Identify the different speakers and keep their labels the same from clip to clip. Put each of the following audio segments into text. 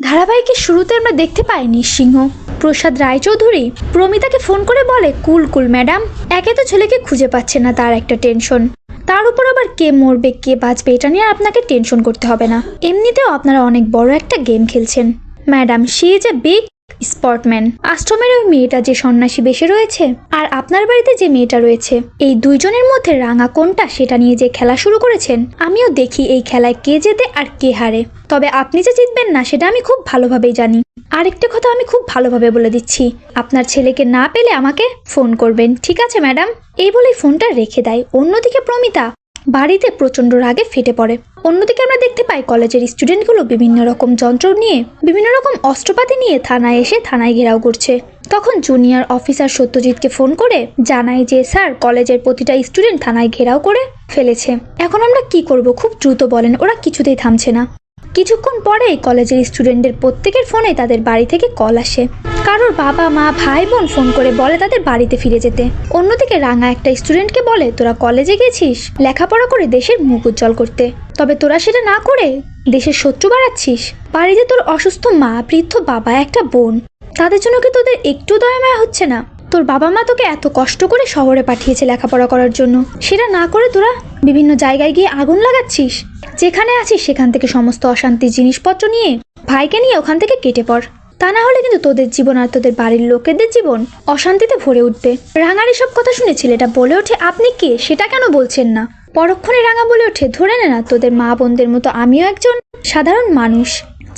Speaker 1: ধারাবাহিকের শুরুতে আমরা দেখতে পাই নৃসিংহ প্রসাদ রায়চৌধুরী প্রমিতাকে ফোন করে বলে, কুল কুল ম্যাডাম, একে তো ছেলেকে খুঁজে পাচ্ছে না, তার একটা টেনশন, তার উপর আবার কে মরবে কে বাঁচবে এটা নিয়ে আপনাকে টেনশন করতে হবে না। এমনিতেও আপনারা অনেক বড় একটা গেম খেলছেন madam, she is a big sportsman. আশ্রমের ওই মেয়েটা যে সন্ন্যাসী বেশে রয়েছে আর আপনার বাড়িতে যে মেয়েটা রয়েছে, এই দুইজনের মধ্যে রাঙা কোনটা সেটা নিয়ে যে খেলা শুরু করেছেন, আমিও দেখি এই খেলায় কে জেতে আর কে হারে। তবে আপনি যে জিতবেন না সেটা আমি খুব ভালোভাবেই জানি। আরেকটা কথা আমি খুব ভালোভাবে বলে দিচ্ছি, আপনার ছেলেকে না পেলে আমাকে ফোন করবেন, ঠিক আছে ম্যাডাম? এই বলেই ফোনটা রেখে দেয়। অন্যদিকে প্রমিতা বাড়িতে প্রচন্ড রাগে ফেটে পড়ে। অন্যদিকে আমরা দেখতে পাই কলেজের স্টুডেন্টগুলো বিভিন্ন রকম যন্ত্র নিয়ে, বিভিন্ন রকম অস্ত্রপাতি নিয়ে থানায় এসে থানায় ঘেরাও করছে। তখন জুনিয়র অফিসার সত্যজিৎকে ফোন করে জানায় যে স্যার, কলেজের প্রতিটা স্টুডেন্ট থানায় ঘেরাও করে ফেলেছে, এখন আমরা কি করব? খুব দ্রুত বলেন। ওরা কিছুতেই থামছে না। কিছুক্ষণ পরেই কলেজের স্টুডেন্টদের প্রত্যেকের ফোনে তাদের বাড়ি থেকে কল আসে। কারোর বাবা মা ভাই বোন ফোন করে বলে তাদের বাড়িতে ফিরে যেতে। অন্যদিকে রাঙা একটা স্টুডেন্টকে বলে, তোরা কলেজে গেছিস লেখাপড়া করে দেশের মুখ উজ্জ্বল করতে, তবে তোরা সেটা না করে দেশের শত্রু বাড়াচ্ছিস। বাড়িতে তোর অসুস্থ মা, বৃদ্ধ বাবা, একটা বোন, তাদের জন্য কি তোদের একটু দয়া মায়া হচ্ছে না? তোর বাবা মা তোকে এত কষ্ট করে শহরে পাঠিয়েছে লেখাপড়া করার জন্য, সেটা না করে তোরা বিভিন্ন জায়গায় গিয়ে আগুন লাগাচ্ছিস। যেখানে আছিস সেখান থেকে সমস্ত অশান্তির জিনিসপত্র নিয়ে ভাইকে নিয়ে ওখান থেকে কেটে পড়, তা না হলে কিন্তু তোদের জীবন আর তোদের বাড়ির লোকেদের জীবন অশান্তিতে ভরে উঠবে। রাঙার এসব কথা শুনে ছেলেটা বলে ওঠে, আপনি কে সেটা কেন বলছেন না? পরক্ষণে রাঙা বলে ওঠে, ধরে নে না, তোদের মা বোনদের মতো আমিও একজন সাধারণ মানুষ,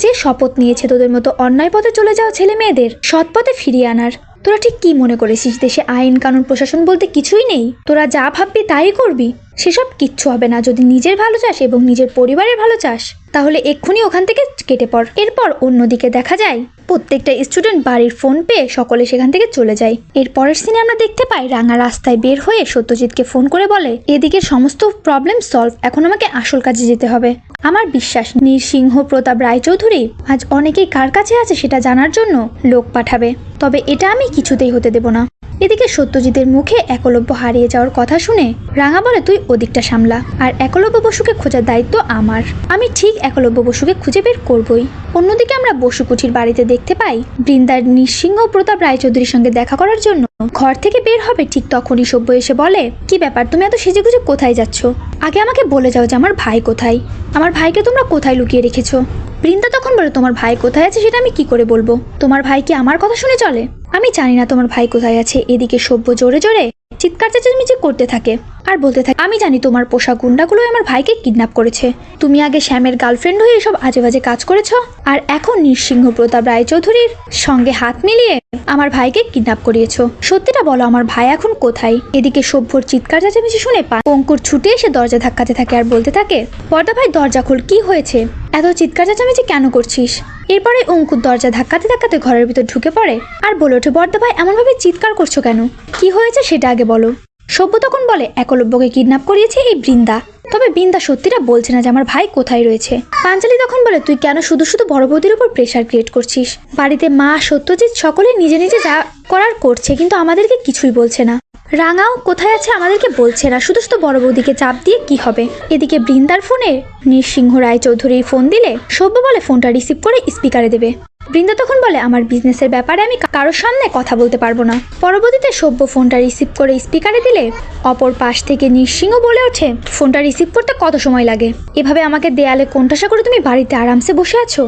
Speaker 1: যে শপথ নিয়েছে তোদের মতো অন্যায় পথে চলে যাওয়া ছেলে মেয়েদের সৎ পথে ফিরিয়ে আনার। তোরা ঠিক কি মনে করেছিস দেশে আইন কানুন প্রশাসন বলতে কিছুই নেই? তোরা যা ভাববি তাই করবি? সেসব কিচ্ছু হবে না। যদি নিজের ভালো চাস এবং নিজের পরিবারের ভালো চাস তাহলে এক্ষুনি ওখান থেকে কেটে পড়। এরপর অন্যদিকে দেখা যায় প্রত্যেকটা স্টুডেন্ট বাড়ির ফোন পেয়ে সকলে সেখান থেকে চলে যায়। এর পরের সিনে আমরা দেখতে পাই রাঙা রাস্তায় বের হয়ে সত্যজিৎকে ফোন করে বলে, এদিকে সমস্ত প্রবলেম সলভ, এখন আমাকে আসল কাজে যেতে হবে। আমার বিশ্বাস নৃসিংহ প্রতাপ রায়চৌধুরী আজ অনেকেই কার কাছে আছে সেটা জানার জন্য লোক পাঠাবে, তবে এটা আমি কিছুতেই হতে দেব না। এদিকে সত্যজিতের মুখে একলব্য হারিয়ে যাওয়ার কথা শুনে রাঙা বলে, তুই ওদিকটা সামলা, আর একলব্য বসুকে খোঁজার দায়িত্ব আমার। আমি ঠিক একলব্য বসুকে খুঁজে বের করবই। অন্যদিকে আমরা বসুকুঠির বাড়িতে দেখতে পাই বৃন্দার নৃসিংহ প্রতাপ রায়চৌধুরীর সঙ্গে দেখা করার জন্য ঘর থেকে বের হবে। ঠিক তখনই সভ্য এসে বলে, কি ব্যাপার, তুমি এত সেজেগুজে কোথায় যাচ্ছ? আগে আমাকে বলে যাও যে আমার ভাই কোথায়, আমার ভাইকে তোমরা কোথায় লুকিয়ে রেখেছো? বৃন্দা তখন বলে, তোমার ভাই কোথায় আছে সেটা আমি কি করে বলবো? তোমার ভাই কি আমার কথা শুনে চলে? আমি জানি না তোমার ভাই কোথায় আছে। এদিকে সভ্য জোরে জোরে চিৎকার চেঁচামেচি করতে থাকে আর বলতে থাকে, আমি জানি তোমার পোষা গুন্ডাগুলো আমার ভাইকে কিডন্যাপ করেছে। তুমি আগে শ্যামের গার্লফ্রেন্ড হয়ে এসব আজে বাজে কাজ করেছ, আর এখন নৃসিংহ প্রতাপ রায়চৌধুরীর সঙ্গে হাত মিলিয়ে আমার ভাইকে কিডন্যাপ করিয়েছো। সত্যিটা বলো, আমার ভাই এখন কোথায়? এদিকে সভ্যর চিৎকার চেঁচামেচি শুনে অঙ্কুর ছুটে এসে দরজা ধাক্কাতে থাকে আর বলতে থাকে, বড়দা ভাই দরজা খোল, কি হয়েছে? এত চিৎকার চেঁচামেচি কেন করছিস? এরপরে অঙ্কুর দরজা ধাক্কাতে ধাক্কাতে ঘরের ভিতর ঢুকে পড়ে আর বলে ওঠে, বড়দা ভাই এমনভাবে চিৎকার করছো কেন? কি হয়েছে সেটা আগে বলো। সভ্য তখন বলে, একলব্যকে কিডন্যাপ করিয়েছে এই বৃন্দা, তবে বৃন্দা সত্যিটা বলছে না যে আমার ভাই কোথায় রয়েছে। পাঞ্চালি তখন বলে, তুই কেন শুধু শুধু বড় বৌদির উপর প্রেশার ক্রিয়েট করছিস? বাড়িতে মা, সত্যজিৎ সকলে নিজে নিজে যা করার করছে, কিন্তু আমাদেরকে কিছুই বলছে না। রাঙাও কোথায় আছে আমাদেরকে বলছে না, শুধু শুধু বড় বৌদিকে চাপ দিয়ে কি হবে? এদিকে বৃন্দার ফোনে নৃসিংহ রায়চৌধুরী ফোন দিলে সভ্য বলে ফোনটা রিসিভ করে স্পিকারে দেবে। বৃন্দা তখন বলে, আমার বিজনেসের ব্যাপারে আমি কারোর সামনে কথা বলতে পারবো না। পরবর্তীতে সভ্য ফোনটা রিসিভ করে স্পিকারে দিলে অপর পাশ থেকে নৃসিংহ বলে ওঠে, ফোনটা রিসিভ করতে কত সময় লাগে? এভাবে আমাকে দেয়ালে কোণঠাসা করে তুমি বাড়িতে আরামসে বসে আছো?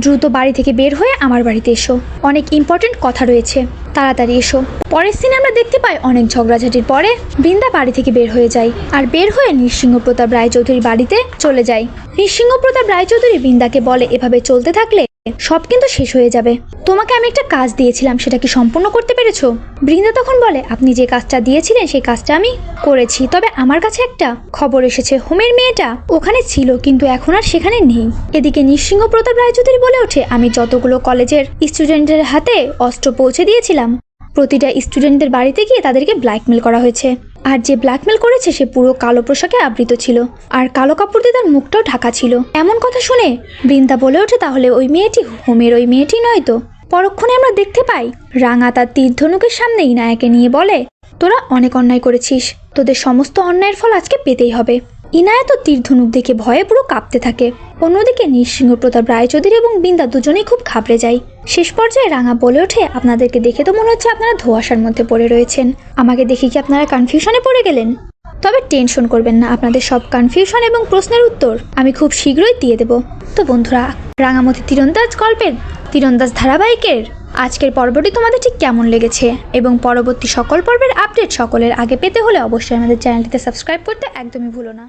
Speaker 1: দ্রুত বাড়ি থেকে বের হয়ে আমার বাড়িতে এসো, অনেক ইম্পর্টেন্ট কথা রয়েছে, তাড়াতাড়ি এসো। পরের সিনে আমরা দেখতে পাই অনেক ঝগড়াঝাটির পরে বৃন্দা বাড়ি থেকে বের হয়ে যায় আর বের হয়ে নৃসিংহ প্রতাপ রায়চৌধুরীর বাড়িতে চলে যায়। নৃসিংহ প্রতাপ রায়চৌধুরী বৃন্দাকে বলে, এভাবে চলতে থাকলে সব কিন্তু শেষ হয়ে যাবে। তোমাকে আমি একটা কাজ দিয়েছিলাম, সেটা কি সম্পূর্ণ করতে পেরেছো? বৃন্দা তখন বলে, আপনি যে কাজটা দিয়েছিলেন সেই কাজটা আমি করেছি, তবে আমার কাছে একটা খবর এসেছে, হোমের মেয়েটা ওখানে ছিল কিন্তু এখন আর সেখানে নেই। এদিকে নৃসিংহ প্রতাপ রায়চৌধুরী বলে ওঠে, আমি যতগুলো কলেজের স্টুডেন্টের হাতে অস্ত্র পৌঁছে দিয়েছিলাম, প্রতিটা স্টুডেন্টদের বাড়িতে গিয়ে তাদেরকে ব্ল্যাকমেল করা হয়েছে, আর যে ব্ল্যাকমেল করেছে সে পুরো কালো পোশাকে আবৃত ছিল আর কালো কাপড় দিয়ে তার মুখটাও ঢাকা ছিল। এমন কথা শুনে বৃন্দা বলে ওঠে, তাহলে ওই মেয়েটি হোমের ওই মেয়েটি নয় তো? পরক্ষণে আমরা দেখতে পাই রাঙা তার তীর ধনুকের সামনে ইনায়াকে নিয়ে বলে, তোরা অনেক অন্যায় করেছিস, তোদের সমস্ত অন্যায়ের ফল আজকে পেতেই হবে। ইনায়েত তীর ধনুক দেখে ভয়ে পুরো কাঁপতে থাকে। অন্যদিকে নৃসিংহ, প্রতাপ রায়চৌধুরী এবং বিন্দা দুজনেই খুব ঘাবড়ে যায়। শেষ পর্যায়ে রাঙা বলে ওঠে, আপনাদেরকে দেখে তো মনে হচ্ছে আপনারা ধোঁয়াশার মধ্যে পড়ে রয়েছেন। আমাকে দেখে কি আপনারা কনফিউশনে পড়ে গেলেন? তবে টেনশন করবেন না, আপনাদের সব কনফিউশন এবং প্রশ্নের উত্তর আমি খুব শীঘ্রই দিয়ে দেব। তো বন্ধুরা, রাঙামতি তীরন্দাজ গল্পের তীরন্দাজ ধারাবাহিকের আজকের পর্বটি তোমাদের ঠিক কেমন লেগেছে এবং পরবর্তী সকল পর্বের আপডেট সকলের আগে পেতে হলে অবশ্যই আমাদের চ্যানেলটিতে সাবস্ক্রাইব করতে একদমই ভুলো না।